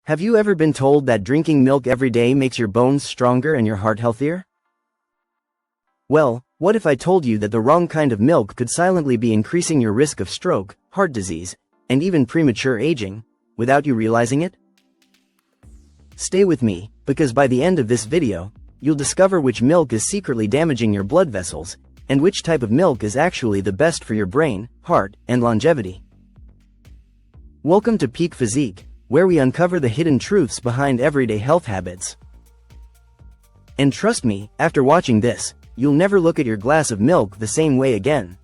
Have you ever been told that drinking milk every day makes your bones stronger and your heart healthier? Well, what if I told you that the wrong kind of milk could silently be increasing your risk of stroke, heart disease, and even premature aging, without you realizing it? Stay with me, because by the end of this video, you'll discover which milk is secretly damaging your blood vessels, and which type of milk is actually the best for your brain, heart, and longevity. Welcome to Peak Physique, where we uncover the hidden truths behind everyday health habits. And trust me, after watching this, you'll never look at your glass of milk the same way again.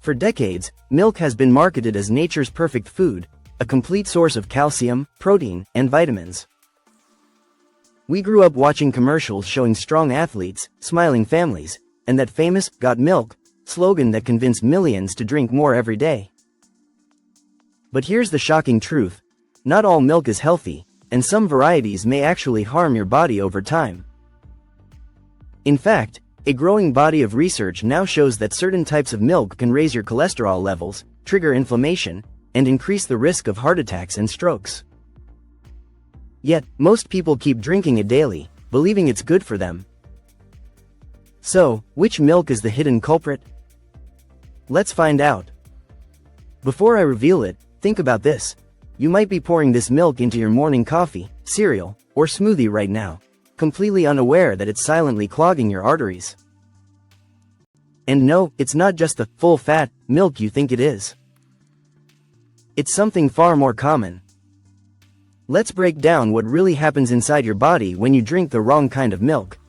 For decades, milk has been marketed as nature's perfect food, a complete source of calcium, protein, and vitamins. We grew up watching commercials showing strong athletes, smiling families, and that famous "Got Milk" slogan that convinced millions to drink more every day. But here's the shocking truth: not all milk is healthy, and some varieties may actually harm your body over time. In fact, a growing body of research now shows that certain types of milk can raise your cholesterol levels, trigger inflammation, and increase the risk of heart attacks and strokes. Yet, most people keep drinking it daily, believing it's good for them. So, which milk is the hidden culprit? Let's find out. Before I reveal it, think about this. You might be pouring this milk into your morning coffee, cereal, or smoothie right now, completely unaware that it's silently clogging your arteries. And no, it's not just the full-fat milk you think it is. It's something far more common. Let's break down what really happens inside your body when you drink the wrong kind of milk.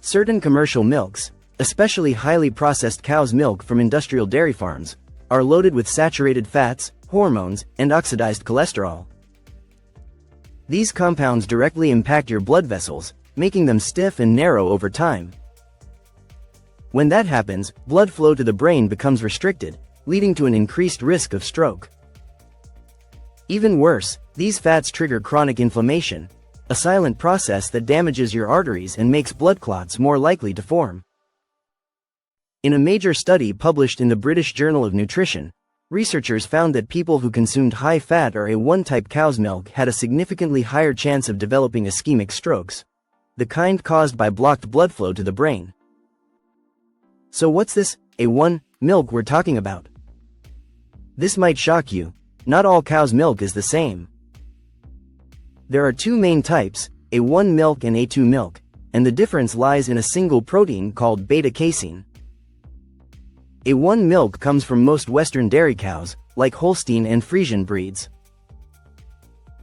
Certain commercial milks, especially highly processed cow's milk from industrial dairy farms, are loaded with saturated fats, hormones, and oxidized cholesterol. These compounds directly impact your blood vessels, making them stiff and narrow over time. When that happens, blood flow to the brain becomes restricted, leading to an increased risk of stroke. Even worse, these fats trigger chronic inflammation, a silent process that damages your arteries and makes blood clots more likely to form. In a major study published in the British Journal of Nutrition, researchers found that people who consumed high-fat or A1-type cow's milk had a significantly higher chance of developing ischemic strokes, the kind caused by blocked blood flow to the brain. So what's this A1 milk we're talking about? This might shock you. Not all cow's milk is the same. There are two main types, A1 milk and A2 milk, and the difference lies in a single protein called beta-casein. A1 milk comes from most Western dairy cows, like Holstein and Friesian breeds.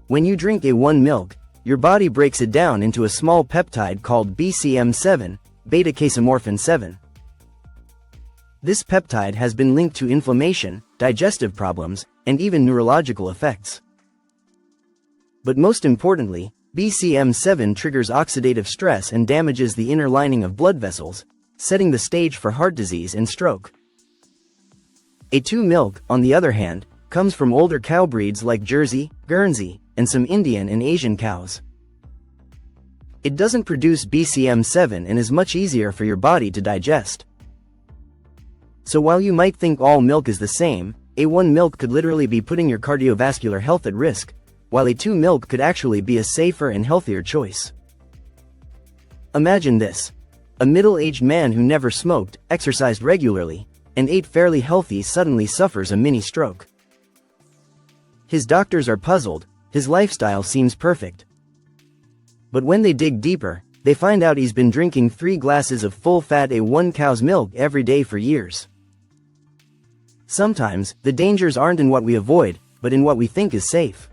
When you drink A1 milk, your body breaks it down into a small peptide called BCM7, beta-casomorphin 7. This peptide has been linked to inflammation, digestive problems, and even neurological effects. But most importantly, BCM7 triggers oxidative stress and damages the inner lining of blood vessels, setting the stage for heart disease and stroke. A2 milk, on the other hand, comes from older cow breeds like Jersey, Guernsey, and some Indian and Asian cows. It doesn't produce BCM7 and is much easier for your body to digest. So while you might think all milk is the same, A1 milk could literally be putting your cardiovascular health at risk, while A2 milk could actually be a safer and healthier choice. Imagine this. A middle-aged man who never smoked, exercised regularly, and ate fairly healthy suddenly suffers a mini stroke. His doctors are puzzled, his lifestyle seems perfect. But when they dig deeper, they find out he's been drinking 3 glasses of full-fat A1 cow's milk every day for years. Sometimes, the dangers aren't in what we avoid, but in what we think is safe.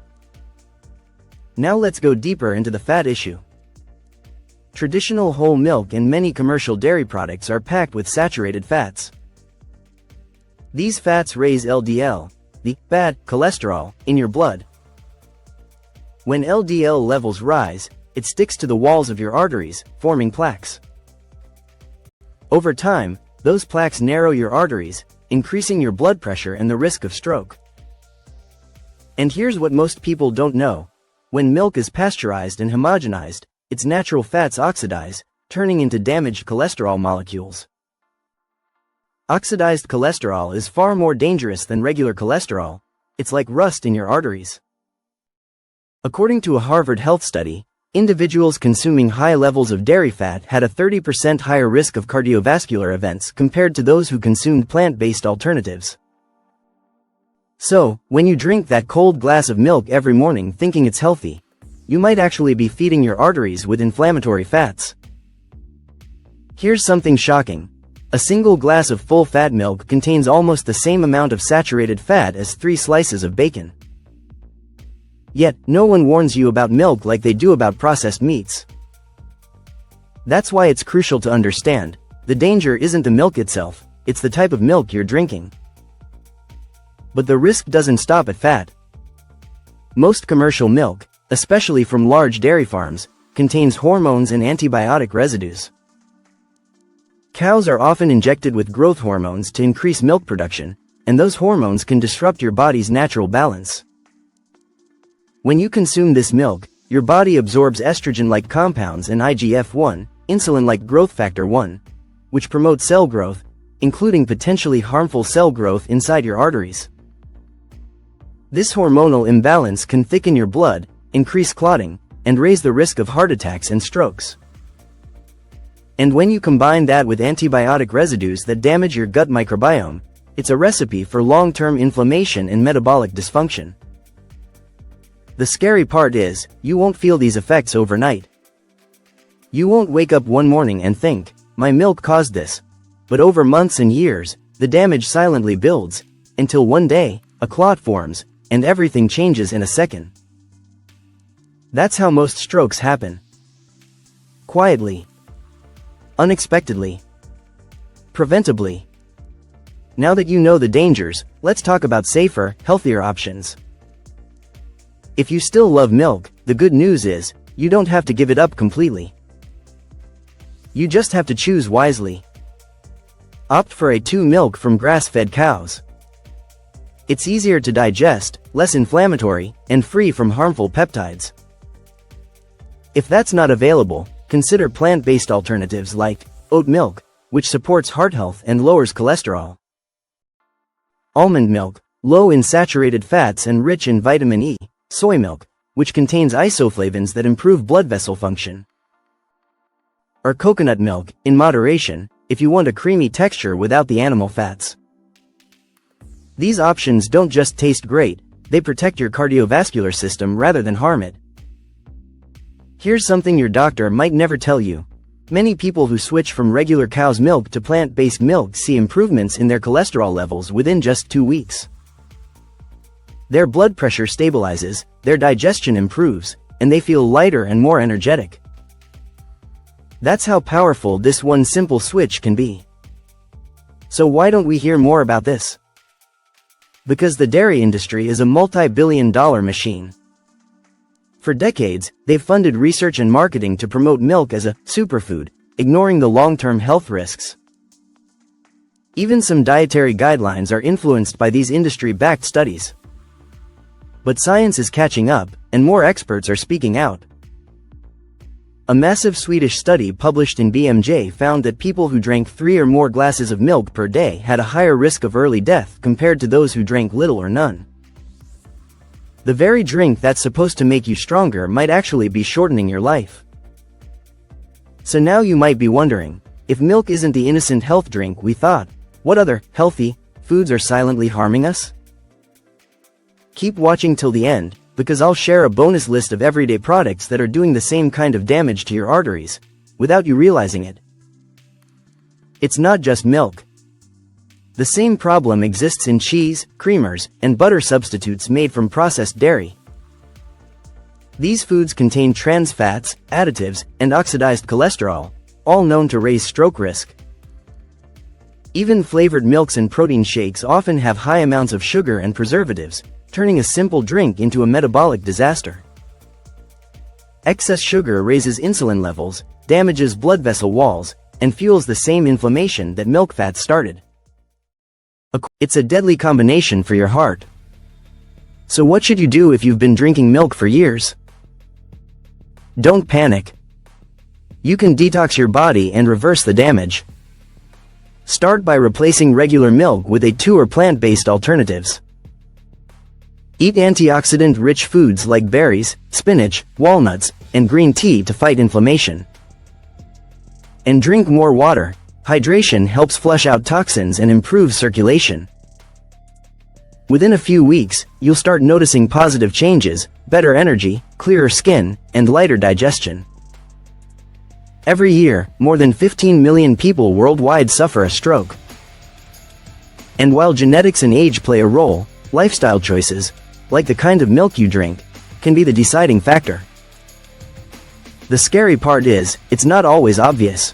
Now let's go deeper into the fat issue. Traditional whole milk and many commercial dairy products are packed with saturated fats. These fats raise LDL, the bad cholesterol, in your blood. When LDL levels rise, it sticks to the walls of your arteries, forming plaques. Over time, those plaques narrow your arteries, increasing your blood pressure and the risk of stroke. And here's what most people don't know. When milk is pasteurized and homogenized, its natural fats oxidize, turning into damaged cholesterol molecules. Oxidized cholesterol is far more dangerous than regular cholesterol. It's like rust in your arteries. According to a Harvard Health study, individuals consuming high levels of dairy fat had a 30% higher risk of cardiovascular events compared to those who consumed plant-based alternatives. So, when you drink that cold glass of milk every morning thinking it's healthy, you might actually be feeding your arteries with inflammatory fats. Here's something shocking. A single glass of full-fat milk contains almost the same amount of saturated fat as 3 slices of bacon. Yet, no one warns you about milk like they do about processed meats. That's why it's crucial to understand, the danger isn't the milk itself, it's the type of milk you're drinking. But the risk doesn't stop at fat. Most commercial milk, especially from large dairy farms, contains hormones and antibiotic residues. Cows are often injected with growth hormones to increase milk production, and those hormones can disrupt your body's natural balance. When you consume this milk, your body absorbs estrogen-like compounds and IGF-1, insulin-like growth factor 1, which promote cell growth, including potentially harmful cell growth inside your arteries. This hormonal imbalance can thicken your blood, increase clotting, and raise the risk of heart attacks and strokes. And when you combine that with antibiotic residues that damage your gut microbiome, it's a recipe for long-term inflammation and metabolic dysfunction. The scary part is, you won't feel these effects overnight. You won't wake up one morning and think, my milk caused this. But over months and years, the damage silently builds, until one day, a clot forms, and everything changes in a second. That's how most strokes happen. Quietly. Unexpectedly. Preventably. Now that you know the dangers, let's talk about safer, healthier options. If you still love milk, the good news is, you don't have to give it up completely. You just have to choose wisely. Opt for A2 milk from grass-fed cows. It's easier to digest, less inflammatory, and free from harmful peptides. If that's not available, consider plant-based alternatives like oat milk, which supports heart health and lowers cholesterol. Almond milk, low in saturated fats and rich in vitamin E. Soy milk, which contains isoflavones that improve blood vessel function. Or coconut milk, in moderation, if you want a creamy texture without the animal fats. These options don't just taste great, they protect your cardiovascular system rather than harm it. Here's something your doctor might never tell you. Many people who switch from regular cow's milk to plant-based milk see improvements in their cholesterol levels within just 2 weeks. Their blood pressure stabilizes, their digestion improves, and they feel lighter and more energetic. That's how powerful this one simple switch can be. So why don't we hear more about this? Because the dairy industry is a multi-billion-dollar machine. For decades, they've funded research and marketing to promote milk as a superfood, ignoring the long-term health risks. Even some dietary guidelines are influenced by these industry-backed studies. But science is catching up, and more experts are speaking out. A massive Swedish study published in BMJ found that people who drank 3 or more glasses of milk per day had a higher risk of early death compared to those who drank little or none. The very drink that's supposed to make you stronger might actually be shortening your life. So now you might be wondering, if milk isn't the innocent health drink we thought, what other healthy foods are silently harming us? Keep watching till the end, because I'll share a bonus list of everyday products that are doing the same kind of damage to your arteries, without you realizing it. It's not just milk. The same problem exists in cheese, creamers, and butter substitutes made from processed dairy. These foods contain trans fats, additives, and oxidized cholesterol, all known to raise stroke risk. Even flavored milks and protein shakes often have high amounts of sugar and preservatives, turning a simple drink into a metabolic disaster. Excess sugar raises insulin levels, damages blood vessel walls, and fuels the same inflammation that milk fat started. It's a deadly combination for your heart. So what should you do if you've been drinking milk for years? Don't panic. You can detox your body and reverse the damage. Start by replacing regular milk with A2 or plant-based alternatives. Eat antioxidant-rich foods like berries, spinach, walnuts, and green tea to fight inflammation. And drink more water. Hydration helps flush out toxins and improve circulation. Within a few weeks, you'll start noticing positive changes, better energy, clearer skin, and lighter digestion. Every year, more than 15 million people worldwide suffer a stroke. And while genetics and age play a role, lifestyle choices, like the kind of milk you drink, can be the deciding factor. The scary part is, it's not always obvious.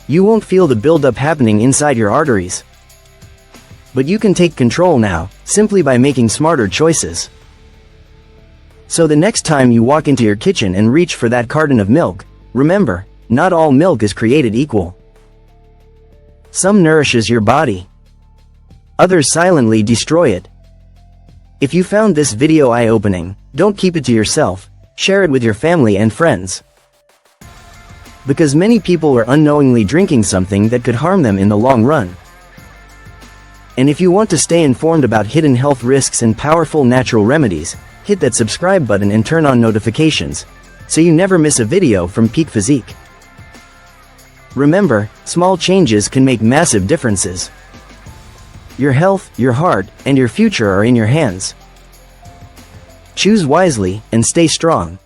You won't feel the buildup happening inside your arteries. But you can take control now, simply by making smarter choices. So the next time you walk into your kitchen and reach for that carton of milk, remember, not all milk is created equal. Some nourishes your body. Others silently destroy it. If you found this video eye-opening, don't keep it to yourself, share it with your family and friends. Because many people are unknowingly drinking something that could harm them in the long run. And if you want to stay informed about hidden health risks and powerful natural remedies, hit that subscribe button and turn on notifications, so you never miss a video from Peak Physique. Remember, small changes can make massive differences. Your health, your heart, and your future are in your hands. Choose wisely, and stay strong.